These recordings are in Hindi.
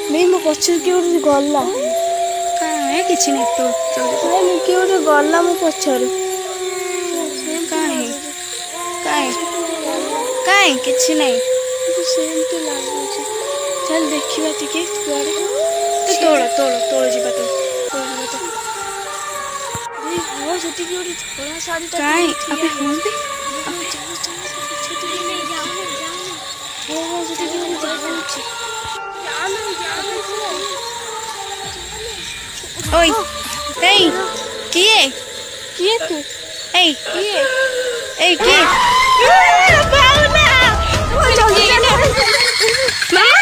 भाई मो पछर किए गोटे गला काहे किछि नहीं तो भाई मो किए गोटे गला मो पछर काहे काहे काहे किछि नहीं सेमती लागुଛି चल देखिबा टिके कुआरे तोड़ तोड़ तोड़ जीवा तो भाई हो सेठी गोटे थोड़ा साड़ी ता काहे अबे हो भी ओए ए किए किए तू ए किए ए किए भावना ओ जल्दी मामा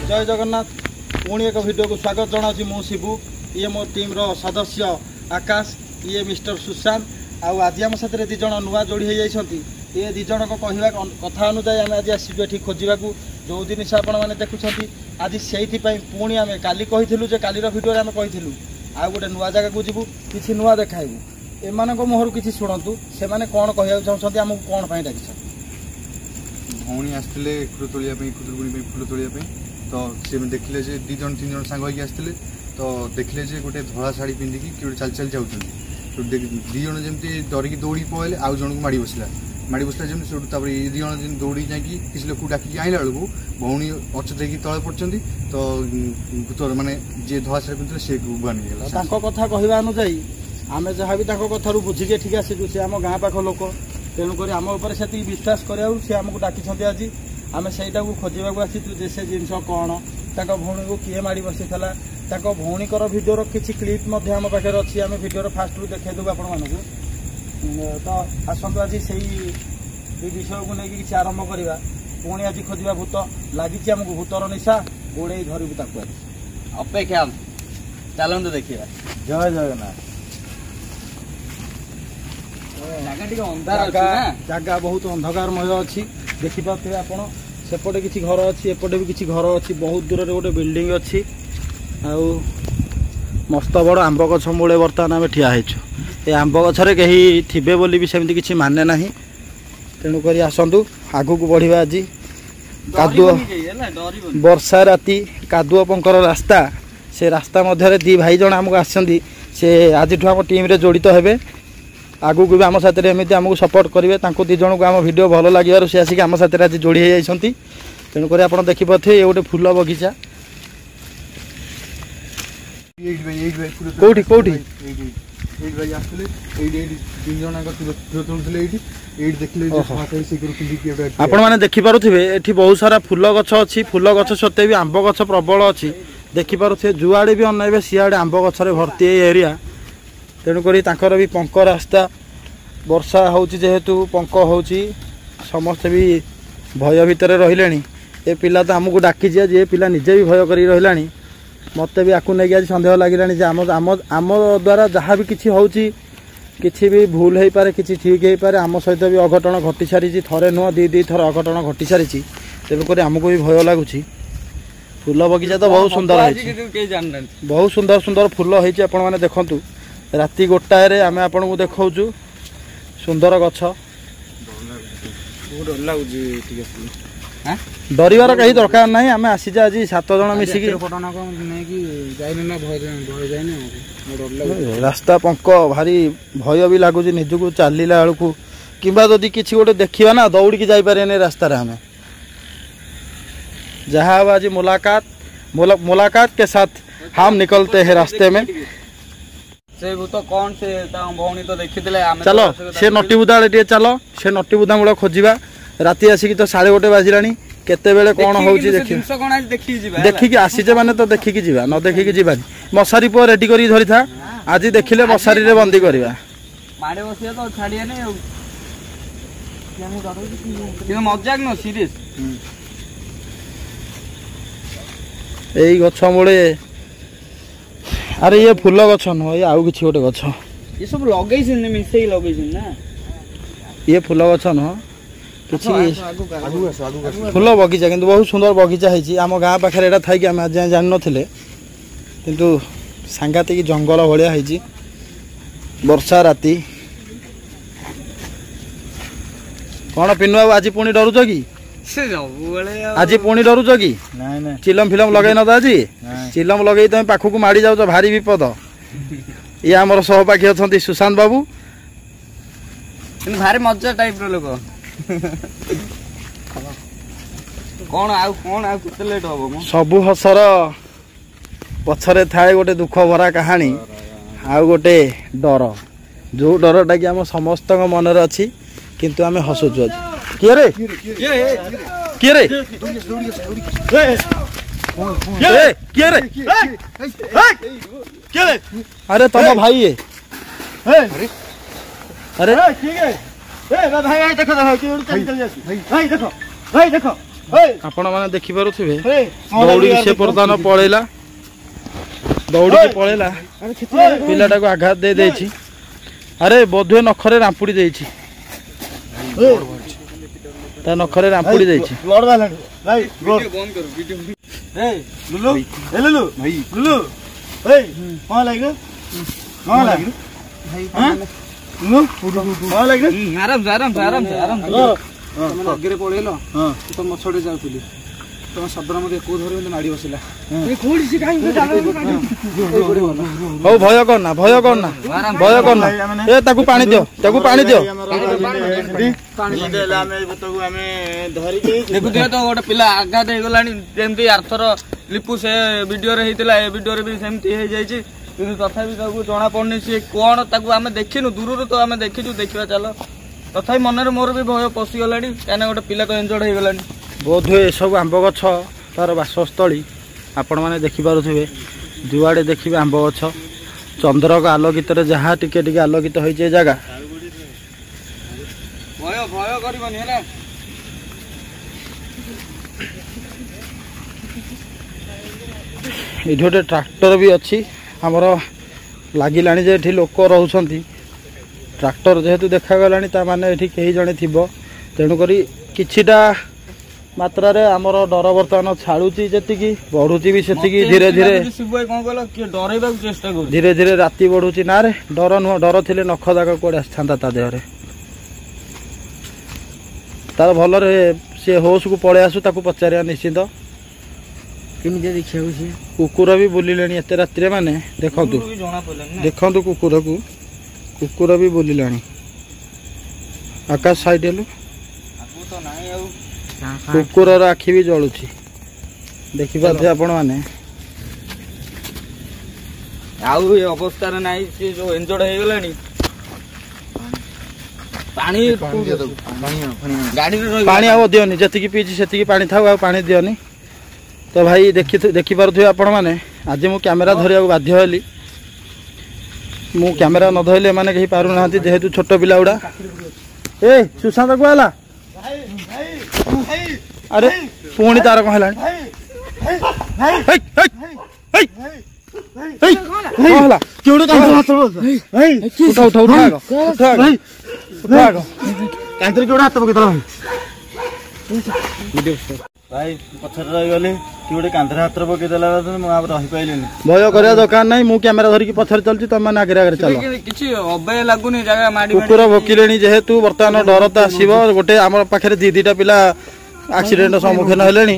जय जगन्नाथ पुणी एक वीडियो को स्वागत जनावि मु शिबू ये मो टीम रो सदस्य आकाश ये मिस्टर सुशांत आज आम साथ दिज नुआ जोड़ी हो जाती ये दिज को कहवा कथा अनुसार आम आज आसू ये खोजा जो जिन आपने देखुं आज से पुणी आम काली कही कालीर भिडियो आम कही आ गोटे नुआ जगह को जीवु कि नुआ देखाइबू एमान मुहर किसी शुणु से कौन कहना चाहते आमको कौन डाक भौणी आसते फुल तोलिया खुदुरकुणी फुल तोलिया तो सी देखिले जे दी जन तीन जन सांग होगी आसते तो देखिले जे गोटे धला शाढ़ी पिंधिकी किए चल चल जाऊँ तो दी जन जमी डरिकी दौड़ी पड़े आउ जन को माड़ी बसला जमी से दी जन दौड़ी जाकि किसी लोक डाक आइला बेलू भौणी अचेत होगी तले पड़ते तो भूतर माने जी धला शाढ़ी पिंधे से बनीगला कथा कहवा अनुजाई आम जहाँ भी कथार बुझिके ठीक आसू से आम गाँ पाख लोक तेणुक आम उपर से विश्वास करा सी आमको डाकी आज आम से खोजा आसीचु जे से जिन कौन भौणी को किए माड़ी बसी भौणीकर भिडियोर किसी क्लिप आम पाखे अच्छी आम भिडियोर फास्ट रू देखदेबू आपण मानक तो आसतु आज से विषय को लेकिन किसी आरंभ करवा पुणी आज खोजा भूत लगी आमको भूतर निशा गोड़े धरबू ताक अपेक्षा चलते देखा जय जगन्नाथ जगह बहुत अंधकारमय अच्छी देखिपे आप सेपटे किसी घर अच्छी एपटे भी किसी घर अच्छी बहुत दूर में गोटे बिल्डिंग अच्छी आउ मस्त बड़ आंब गछ मूले बर्तमान आम ठिया ये आंब गछरे कहीं थे बोली भी सेमती किसी माने ना तेणुक आसतु आगू को बढ़िया आज कादुओ वर्षा राति कादुओ पंकर रास्ता से रास्ता मध्य दी भाई जन आमको आसछंती से आज आम टीम रे जड़ित हेबे आगू को भी आम साथ एमती आमको सपोर्ट करेंगे दी जन को आम भिडियो भल लगे सी आसिक आम साथ आज जोड़ी हो जाती तेणुक आप देखिपे ये गोटे फूल बगीचा कौटी कौटी आपण मैंने देखिपे ये बहुत सारा फूल गछ अच्छी फूल गछ सत्वे भी आंब गछ प्रबल अच्छी देखिपे जुआड़े भी अनइबे सियाड़े आंब गछरे भर्ती एरिया तेणुक भी पंक रास्ता वर्षा होहेतु पंक हो समस्ते भी भय भितर रही ए पिला तो आमको डाकी जे पिला निजे भी भय कर रहा मत भी आपको नहीं आज सन्देह लगे आम द्वारा जहाँ भी किसी हो भी भूल हो पारे किसी ठीक हो पारे आम सहित भी अघटन घटी सारी थे नुह दी थर अघटन घटी सारी तेणुक आमको भी भय लगुच फूल बगीचा तो बहुत सुंदर है बहुत सुंदर सुंदर फूल होती आपने देखु राति गोटाए आम आपन को देखु सुंदर गछ डरबार कहीं दरकार ना आम आसी आज 7 जन मिसिकी रास्ता पंक भारी भय भी लगुच निजक चलला बेलू कि किसी गोटे देखा ना दौड़ की जापे रास्ता आम जहाँ आज मुलाकात के साथ हम निकलते हैं रास्ते में से भूत कौन से भौणी तो देखी चलो से नटी बुदा चलो से नटी बुदा मूल खोजा राति आसिक तो 1:30 बाजिला केते बेले कौन होउची देखिकी आसीचे माने तो देखिकी जीवा न देखिकी जीवानी मशारी पर रेडी करी धरी था आज देखिले मशारी रे बंदी करबा माडे बसिया तो छाड़िया नै ये मजाक न सीरियस एई गछ मूले अरे ये फूल गछ न ये आउ किछि गोटे गछ ये सब लगैछन मिसई लगैछन ना ये फूल गछ न किछि फूल बगीचा किंतु बहुत सुंदर बगीचा है आम गाँ पाखे यहाँ था कि आम आज जान नथिले କିନ୍ତୁ ସାଂଘାତିକ ଜଙ୍ଗଲ ଭଳିଆ ହେଇଛି। ବର୍ଷା ରାତି। କ'ଣ ପିନୁ ଆଉ ଆଜି ପୁଣି ଡରୁଛ କି? ଆଜି ପୁଣି ଡରୁଛ କି? ଚିଲମ ଫିଲମ ଲଗେଇ ନ ତ ଆଜି? ଚିଲମ ଲଗେଇ ତମେ ପାଖକୁ ମାଡ଼ି ଯାଉଛ, ଭାରି ବିପଦ। ଇଏ ଆମର ସହପାଠୀ ଅଛନ୍ତି ସୁଶାନ୍ତ ବାବୁ, ଭାରି ମଜା ଟାଇପର ଲୋକ। କ'ଣ ଆଉ କେତେ ଲେଟ୍ ହବ? ସବୁ ହସର ପଛରେ ଥାଏ ଗୋଟେ ଦୁଃଖ ଭରା କାହାଣୀ, ଆଉ ଗୋଟେ ଡର, ଯୋଉ ଡରଟା କି ଆମ ସମସ୍ତଙ୍କ ମନରେ ଅଛି, କିନ୍ତୁ ଆମେ ହସୁଛୁ ଆଜି। କିଏ ରେ? କିଏ ରେ? ଆରେ ତମ ଭାଇ ଆରେ ଆପଣ ମାନେ ଦେଖିପାରୁଥିବେ ଦୌଡ଼ିକି ସେ ବର୍ତ୍ତମାନ ପଳେଇଲା, ଦୌଡ଼ିକି ପଳେଇଲା, ପିଲାଟାକୁ ଆଘାତ ଦେଇଛି। ଆରେ ବୋଧହୁଏ ନଖରେ ରାମ୍ପୁଡ଼ି ଦେଇଛି, ତା ନଖରେ ରାମ୍ପୁଡ଼ି ଦେଇଛି। ଆଗରେ ପଳେଇଲ ତ ମଛଟେ ଯାଉଥିଲି, ତମ ଶବ୍ଦ ମତେ କୋଉ ଧରେ ମାଡ଼ି ବସିଲା। ହଉ ଭୟ କରନା, ଭୟ କରନା, ଭୟ କରନା। ଏ ତାକୁ ପାଣି ଦିଅ, ତାକୁ ପାଣି ଦିଅ। ଦେଖୁଥିବେ ତ ଗୋଟେ ପିଲା ଆଘାତ ହେଇଗଲାଣି, ଯେମିତି ଆରଥର ଲିପୁ ସେ ଭିଡିଓରେ ହେଇଥିଲା, ଏ ଭିଡିଓରେ ବି ସେମିତି ହେଇଯାଇଛି। କିନ୍ତୁ ତଥାପି ତାକୁ ଜଣା ପଡୁନି ସିଏ କଣ, ତାକୁ ଆମେ ଦେଖିନୁ, ଦୂରରୁ ତ ଆମେ ଦେଖିଛୁ, ଦେଖିବା ଚାଲ। ତଥାପି ମନରେ ମୋର ବି ଭୟ ପଶିଗଲାଣି, କାହିଁକିନା ଗୋଟେ ପିଲା ତ ଇଞ୍ଜର୍ଡ ହେଇଗଲାଣି। ବୋଧହୁଏ ଏସବୁ ଆମ୍ବ ଗଛ ତାର ବାସସ୍ଥଳୀ। ଆପଣମାନେ ଦେଖିପାରୁଥିବେ, ଯୁଆଡ଼େ ଦେଖିବେ ଆମ୍ବ ଗଛ। ଚନ୍ଦ୍ରକ ଆଲୋକିତରେ ଯାହା ଟିକେ ଟିକେ ଆଲୋକିତ ହେଇଛି ଏ ଜାଗା। ଭୟ କରିବନି ହେଲା। ଏଠି ଗୋଟେ ଟ୍ରାକ୍ଟର ବି ଅଛି ଆମର, ଲାଗିଲାଣି ଯେ ଏଠି ଲୋକ ରହୁଛନ୍ତି। ଟ୍ରାକ୍ଟର ଯେହେତୁ ଦେଖାଗଲାଣି, ତାମାନେ ଏଠି କେହି ଜଣେ ଥିବ। ତେଣୁକରି କିଛିଟା ମାତ୍ରାରେ ଆମର ଡର ବର୍ତ୍ତମାନ ଛାଡ଼ୁଛି, ଯେତିକି ବଢୁଛି ବି ସେତିକି ଧୀରେ ଧୀରେ। ଧୀରେ ଧୀରେ ରାତି ବଢୁଛି। ନା ରେ ଡର ନୁହଁ, ଡର ଥିଲେ ନଖ ଦାଗ କୁଆଡ଼େ ଆସିଥାନ୍ତା ତା ଦେହରେ। ତାର ଭଲରେ ସେ ହୋସକୁ ପଳେଇ ଆସୁ, ତାକୁ ପଚାରିବା ନିଶ୍ଚିନ୍ତ। କେମିତି ଦେଖିବାକୁ ସିଏ? କୁକୁର ବି ବୁଲିଲେଣି ଏତେ ରାତିରେ, ମାନେ ଦେଖନ୍ତୁ, ଦେଖନ୍ତୁ କୁକୁରକୁ, କୁକୁର ବି ବୁଲିଲାଣି। ଆକାଶ ସାଇଡ୍ ହେଲୁ, କୁକୁରର ଆଖି ବି ଜଳୁଛି, ଦେଖିପାରୁଥିବେ ଆପଣ ମାନେ। ଆଉ ଏ ଅବସ୍ଥାରେ ନାହିଁ, ସେ ଯୋଉ ଇଞ୍ଜର୍ଡ ହେଇଗଲାଣି। ପାଣି ଆଉ ଦିଅନି, ଯେତିକି ପିଇଛି ସେତିକି ପାଣି ଥାଉ, ଆଉ ପାଣି ଦିଅନି। ତ ଭାଇ ଦେଖିପାରୁଥିବେ ଆପଣ ମାନେ, ଆଜି ମୁଁ କ୍ୟାମେରା ଧରିବାକୁ ବାଧ୍ୟ ହେଲି। ମୁଁ କ୍ୟାମେରା ନ ଧରିଲେ ଏମାନେ କେହି ପାରୁନାହାନ୍ତି, ଯେହେତୁ ଛୋଟ ପିଲା ଗୁଡ଼ା। ଏ ସୁଶାନ୍ତ କୁ ହେଲା, ଆରେ ପୁଣି ତାର କ'ଣ ହେଲାଣି? ଭାଇ ପଛରେ ରହିଗଲି, କି ଗୋଟେ କାନ୍ଧରେ ହାତ ପକେଇଦେଲା, ମୁଁ ଆଉ ରହିପାରିଲିନି। ଭୟ କରିବା ଦରକାର ନାହିଁ, ମୁଁ କ୍ୟାମେରା ଧରିକି ପଛରେ ଚାଲୁଛି, ତମେ ଆଗରେ ଆଗରେ ଚାଲ। କିଛି ଅବାୟ ଲାଗୁନି, ଜାଗା ମାଡ଼ି କୁକୁର ଭୋକିଲେଣି ଯେହେତୁ ବର୍ତ୍ତମାନ ଡର ତ ଆସିବ। ଗୋଟେ ଆମର ପାଖରେ ଦିଟା ପିଲା ଆକ୍ସିଡେଣ୍ଟ ସମ୍ମୁଖୀନ ହେଲେଣି,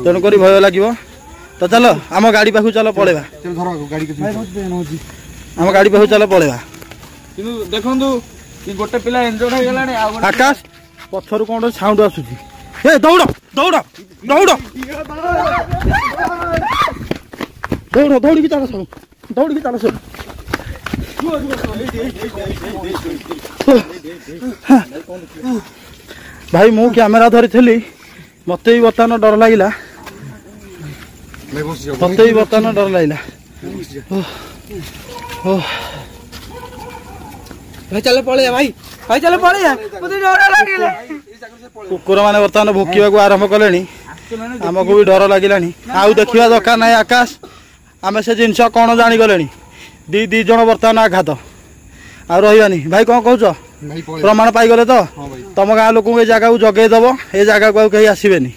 ତେଣୁକରି ଭୟ ଲାଗିବ। ତ ଚାଲ ଆମ ଗାଡି ପାଖକୁ ଚାଲ ପଳେଇବା, ଆମ ଗାଡି ପାଖକୁ ଚାଲ ପଳେଇବା। କିନ୍ତୁ ଦେଖନ୍ତୁ ଗୋଟେ ପିଲା ଇଞ୍ଜର୍ଡ ହେଇଗଲାଣି। ଆଉ ଆକାଶ ପଛରୁ କ'ଣ ଗୋଟେ ସାଉଣ୍ଡ ଆସୁଛି। ଏ ଦୌଡ଼ ଦୌଡ଼ ଦୌଡ଼ ଦୌଡ଼, ଦୌଡ଼ିକି ଚାଲ ସବୁ, ଦୌଡ଼ିକି ଚାଲ ସବୁ। ଭାଇ ମୁଁ କ୍ୟାମେରା ଧରିଥିଲି, ମତେ ବି ବର୍ତ୍ତମାନ ଡର ଲାଗିଲା, ମତେ ବି ବର୍ତ୍ତମାନ ଡର ଲାଗିଲା। ଭାଇ ଚାଲ ପଳେଇବା, ଭାଇ ଚାଲ ପଳେଇବା, ମତେ ଡର ଲାଗିଲା। କୁକୁର ମାନେ ବର୍ତ୍ତମାନ ଭୋକିବାକୁ ଆରମ୍ଭ କଲେଣି, ଆମକୁ ବି ଡର ଲାଗିଲାଣି। ଆଉ ଦେଖିବା ଦରକାର ନାହିଁ ଆକାଶ, ଆମେ ସେ ଜିନିଷ କ'ଣ ଜାଣିଗଲେଣି। ଦି ଜଣ ବର୍ତ୍ତମାନ ଆଘାତ, ଆଉ ରହିବାନି। ଭାଇ କ'ଣ କହୁଛ? ପ୍ରମାଣ ପାଇଗଲେ ତ? ତମ ଗାଁ ଲୋକଙ୍କୁ ଏ ଜାଗାକୁ ଜଗେଇ ଦବ, ଏ ଜାଗାକୁ ଆଉ କେହି ଆସିବେନି।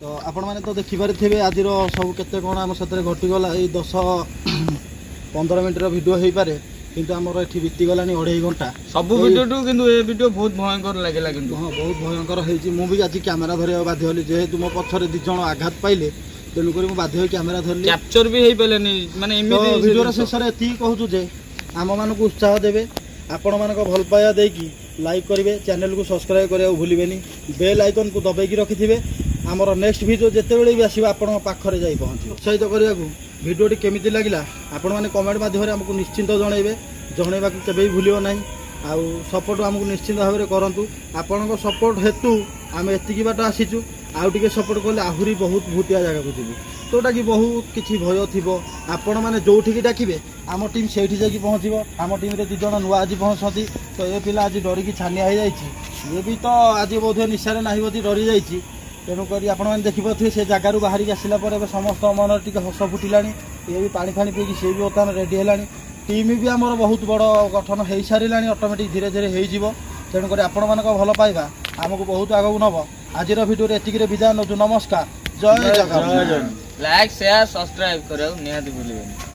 ତ आपण मैंने तो देखिपारे आज सब केते कौन आम साथ घटीगला ये 10-15 मिनट भिडियो हो पारे किंतु आमर ये बीतीगला 2.5 घंटा सब वीडियो किंतु ये वीडियो बहुत भयंकर लागला किंतु हाँ बहुत भयंकर होती मुझे आज कैमेरा धरवा बाध्य होली जेहेतु मो पछरे 2 जण आघात पाइले तेणुक बाध्य कैमेरा धरली कैप्चर भी पारे माने वीडियो शेष में ये कहूँ जे आम मान को उत्साह देवे आपण मान भल पाया देकी लाइक करेंगे चैनल को सब्सक्राइब करने भूलें बेल आइकन को दबाई रखिथे आमर नेक्स्ट वीडियो जितेबाला भी आसो आप पाखे जा पहुँचे उत्साहित करने भिडियोटी केमी लगे आपण मैंने कमेंट माध्यम आमको निश्चिंत जनइबे जनइबा केवे भूलियो ना आउ सपोर्ट आमको निश्चिंत भाव में करूँ आपण सपोर्ट हेतु आम एतिक बाट आसीचु आउ टे सपोर्ट कले आहरी बहुत भूतिया जगह को जीवु जोटा कि बहुत किसी भय थी आपण मैंने जो डाकिबे आम टीम से पहुँचो आम टीम रे 2 जण नुआ आज पहुँचती तो ये पिला आज डरिकी छानिया हो जाए ये भी तो आज बोध निशारे ना बोधी डरी जाइए तेणुक आपने देखिपे से जगार बाहर आसला समस्त मन टी हस फुटिला ये भी पानी फाणी पीकी सी भी बर्तमान रेडी है टीम भी आमर बहुत बड़ गठन हो सारा ऑटोमेटिक धीरे धीरे हो तेणुक आपण मान भल पाइबा आमको बहुत आगू नब आज भिडियो एतिक विदाय नौ नमस्कार जय जगन्नाथ लाइक शेयर सब्सक्राइब करो निहाती भूलिबेनी।